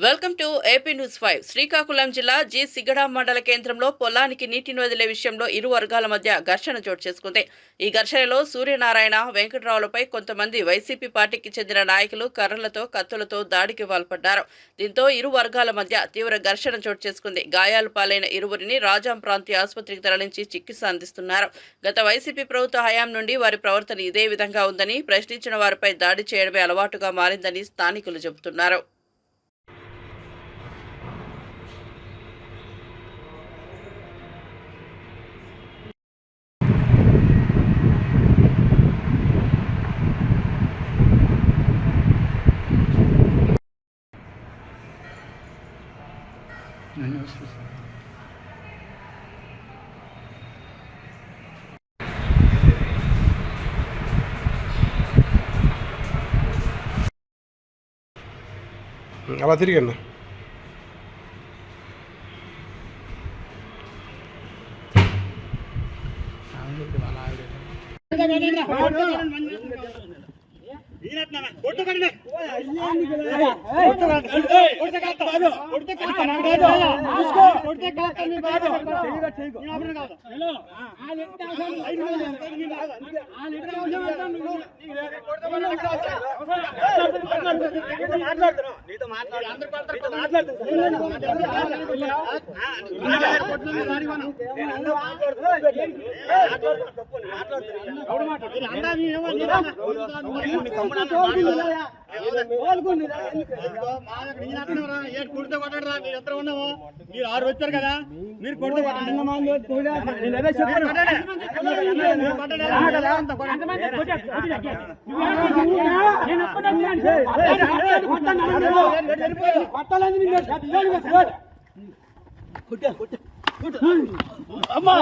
Welcome to AP news 5. Srikakulam జిల్లా G Sigadam మండల కేంద్రంలో పొలానికి నీటిని వదిలే విషయంలో ఇరు వర్గాల మధ్య ఘర్షణ చోటు చేసుకుంది. ఈ ఘర్షణలో సూర్యనారాయణ, వెంకటరావులపై కొంతమంది వైసీపీ పార్టీకి చెందిన నాయకులు కర్రలతో, కత్తులతో దాడికి పాల్పడ్డారు. దీంతో ఇరు వర్గాల మధ్య తీవ్ర ఘర్షణ చోటు చేసుకుంది. గాయాలు పాలైన ఇరువురిని రాజాం ప్రాంతీయ ఆసుపత్రికి తరలించి చికిత్స అందిస్తున్నారు. గత వైసీపీ ప్రభుత్వ హయాం నుండి వారి ప్రవర్తన ఇదే విధంగా ఉందని, ప్రశ్నించిన వారిపై దాడి చేయడమే అలవాటుగా మారిందని స్థానికులు చెబుతున్నారు. అలా తిరిగండి. మీరు ఆరు వచ్చారు కదా, మీరు కొడుతూ అమ్మా